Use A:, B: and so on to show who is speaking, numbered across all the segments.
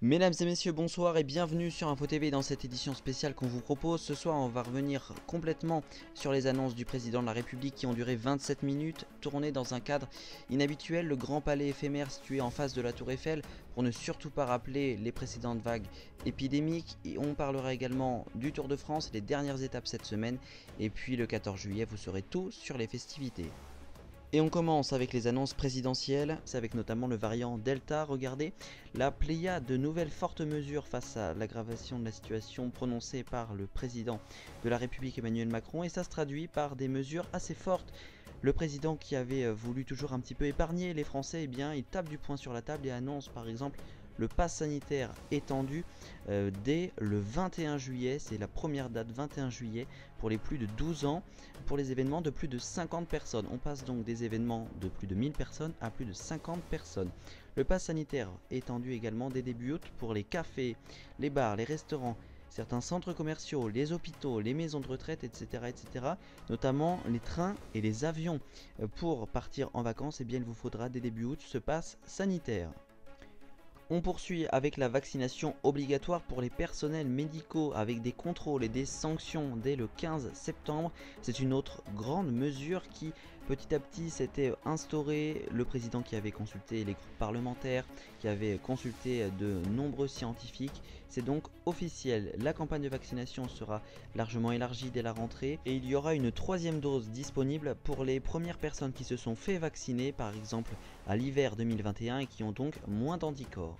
A: Mesdames et messieurs, bonsoir et bienvenue sur Info TV dans cette édition spéciale qu'on vous propose. Ce soir, on va revenir complètement sur les annonces du président de la République qui ont duré 27 minutes, tournées dans un cadre inhabituel, le grand palais éphémère situé en face de la Tour Eiffel, pour ne surtout pas rappeler les précédentes vagues épidémiques. Et on parlera également du Tour de France, les dernières étapes cette semaine, et puis le 14 juillet, vous saurez tout sur les festivités. Et on commence avec les annonces présidentielles, c'est avec notamment le variant Delta. Regardez, la pléiade de nouvelles fortes mesures face à l'aggravation de la situation prononcée par le président de la République Emmanuel Macron, et ça se traduit par des mesures assez fortes. Le président qui avait voulu toujours un petit peu épargner les Français, eh bien il tape du poing sur la table et annonce par exemple le pass sanitaire étendu dès le 21 juillet, c'est la première date, 21 juillet, pour les plus de 12 ans, pour les événements de plus de 50 personnes. On passe donc des événements de plus de 1000 personnes à plus de 50 personnes. Le pass sanitaire étendu également dès début août pour les cafés, les bars, les restaurants, certains centres commerciaux, les hôpitaux, les maisons de retraite, etc., etc., notamment les trains et les avions. Pour partir en vacances, eh bien, il vous faudra dès début août ce pass sanitaire. On poursuit avec la vaccination obligatoire pour les personnels médicaux avec des contrôles et des sanctions dès le 15 septembre. C'est une autre grande mesure qui petit à petit s'était instaurée. Le président qui avait consulté les groupes parlementaires, qui avait consulté de nombreux scientifiques. C'est donc officiel, la campagne de vaccination sera largement élargie dès la rentrée et il y aura une troisième dose disponible pour les premières personnes qui se sont fait vacciner, par exemple à l'hiver 2021 et qui ont donc moins d'anticorps.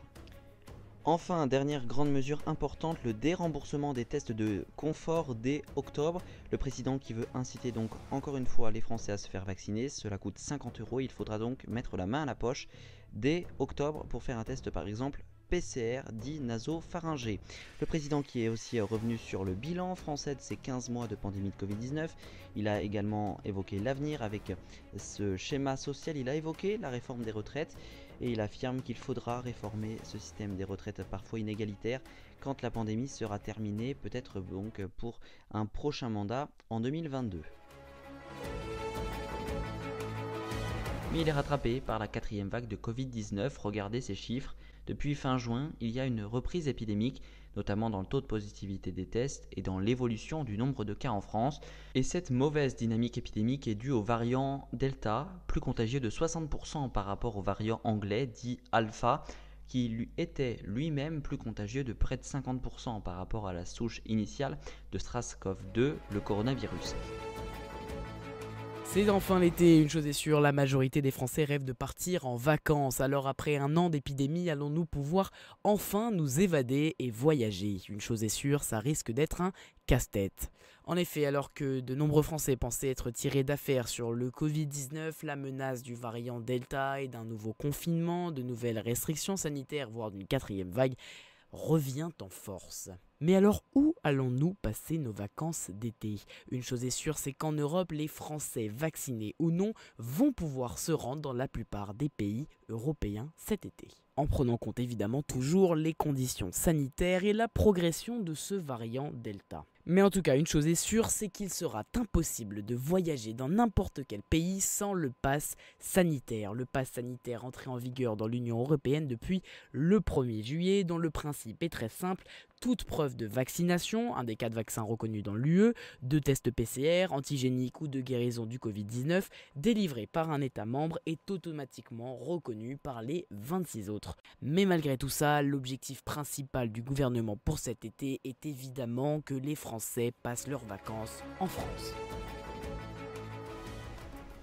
A: Enfin, dernière grande mesure importante, le déremboursement des tests de confort dès octobre. Le président qui veut inciter donc encore une fois les Français à se faire vacciner, cela coûte 50 €, il faudra donc mettre la main à la poche dès octobre pour faire un test par exemple PCR dit nasopharyngé. Le président qui est aussi revenu sur le bilan français de ces 15 mois de pandémie de Covid-19, il a également évoqué l'avenir avec ce schéma social, il a évoqué la réforme des retraites et il affirme qu'il faudra réformer ce système des retraites parfois inégalitaire quand la pandémie sera terminée, peut-être donc pour un prochain mandat en 2022. Mais il est rattrapé par la quatrième vague de Covid-19, regardez ces chiffres. Depuis fin juin, il y a une reprise épidémique, notamment dans le taux de positivité des tests et dans l'évolution du nombre de cas en France. Et cette mauvaise dynamique épidémique est due au variant Delta, plus contagieux de 60% par rapport au variant anglais dit Alpha, qui était lui-même plus contagieux de près de 50% par rapport à la souche initiale de SARS-CoV-2, le coronavirus.
B: C'est enfin l'été, une chose est sûre, la majorité des Français rêvent de partir en vacances. Alors après un an d'épidémie, allons-nous pouvoir enfin nous évader et voyager? Une chose est sûre, ça risque d'être un casse-tête. En effet, alors que de nombreux Français pensaient être tirés d'affaire sur le Covid-19, la menace du variant Delta et d'un nouveau confinement, de nouvelles restrictions sanitaires, voire d'une quatrième vague, revient en force. Mais alors où allons-nous passer nos vacances d'été? Une chose est sûre, c'est qu'en Europe, les Français, vaccinés ou non, vont pouvoir se rendre dans la plupart des pays européens cet été. En prenant compte évidemment toujours les conditions sanitaires et la progression de ce variant Delta. Mais en tout cas, une chose est sûre, c'est qu'il sera impossible de voyager dans n'importe quel pays sans le pass sanitaire. Le pass sanitaire entré en vigueur dans l'Union européenne depuis le 1er juillet, dont le principe est très simple. Toute preuve de vaccination, un des cas de vaccin reconnus dans l'UE, de tests PCR, antigéniques ou de guérison du Covid-19, délivré par un État membre est automatiquement reconnu par les 26 autres. Mais malgré tout ça, l'objectif principal du gouvernement pour cet été est évidemment que les Français passent leurs vacances en France.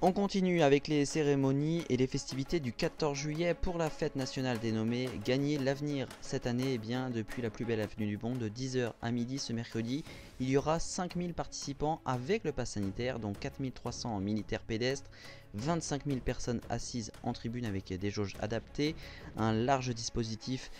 A: On continue avec les cérémonies et les festivités du 14 juillet pour la fête nationale dénommée Gagner l'avenir. Cette année, eh bien, depuis la plus belle avenue du monde, de 10h à midi ce mercredi, il y aura 5000 participants avec le pass sanitaire, dont 4300 militaires pédestres, 25 000 personnes assises en tribune avec des jauges adaptées, un large dispositif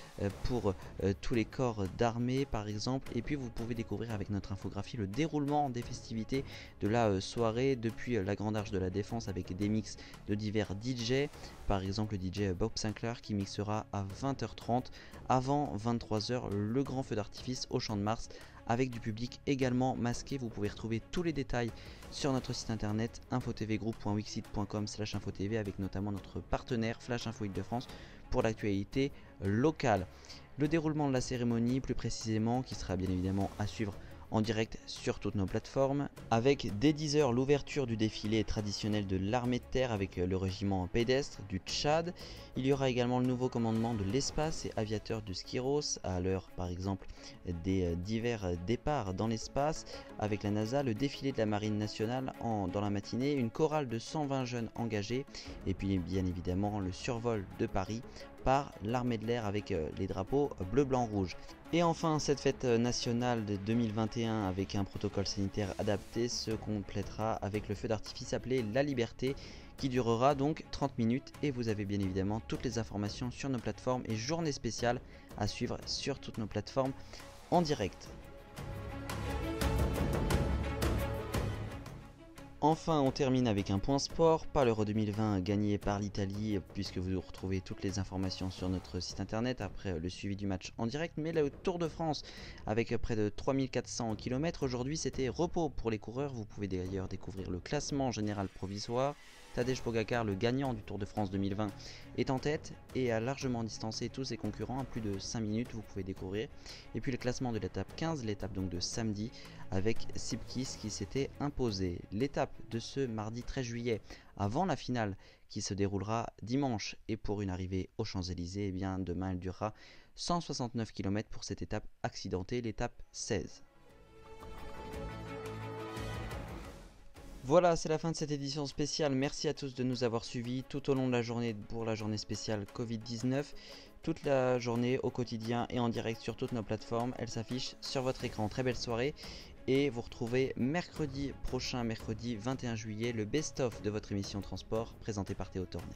A: pour tous les corps d'armée par exemple, et puis vous pouvez découvrir avec notre infographie le déroulement des festivités de la soirée depuis la Grande Arche de la Défense avec des mix de divers DJ, par exemple le DJ Bob Sinclair qui mixera à 20h30, avant 23h le grand feu d'artifice au Champ de Mars avec du public également masqué. Vous pouvez retrouver tous les détails sur notre site internet infotvgroup.wixsite.com/infotv avec notamment notre partenaire Flash Info Île-de-France pour l'actualité locale. le déroulement de la cérémonie plus précisément, qui sera bien évidemment à suivre en direct sur toutes nos plateformes, avec dès 10h l'ouverture du défilé traditionnel de l'armée de terre avec le régiment pédestre du Tchad. Il y aura également le nouveau commandement de l'espace et aviateur du Skyros, à l'heure par exemple des divers départs dans l'espace avec la NASA, le défilé de la marine nationale dans la matinée, une chorale de 120 jeunes engagés, et puis bien évidemment le survol de Paris par l'armée de l'air avec les drapeaux bleu, blanc, rouge. Et enfin, cette fête nationale de 2021 avec un protocole sanitaire adapté se complétera avec le feu d'artifice appelé La Liberté, qui durera donc 30 minutes, et vous avez bien évidemment toutes les informations sur nos plateformes et journée spéciale à suivre sur toutes nos plateformes en direct. Enfin, on termine avec un point sport, pas l'Euro 2020 gagné par l'Italie, puisque vous retrouvez toutes les informations sur notre site internet après le suivi du match en direct, mais le Tour de France avec près de 3400 km. Aujourd'hui, c'était repos pour les coureurs. Vous pouvez d'ailleurs découvrir le classement général provisoire. Tadej Pogacar, le gagnant du Tour de France 2020, est en tête et a largement distancé tous ses concurrents à plus de 5 minutes, vous pouvez découvrir. Et puis le classement de l'étape 15, l'étape donc de samedi, avec Sipkis qui s'était imposé. L'étape de ce mardi 13 juillet, avant la finale qui se déroulera dimanche, et pour une arrivée aux Champs-Élysées, eh bien demain elle durera 169 km pour cette étape accidentée, l'étape 16. Voilà, c'est la fin de cette édition spéciale. Merci à tous de nous avoir suivis tout au long de la journée pour la journée spéciale Covid-19. Toute la journée au quotidien et en direct sur toutes nos plateformes. Elle s'affiche sur votre écran. Très belle soirée. Et vous retrouvez mercredi prochain, mercredi 21 juillet, le best-of de votre émission Transport présenté par Théo Tourné.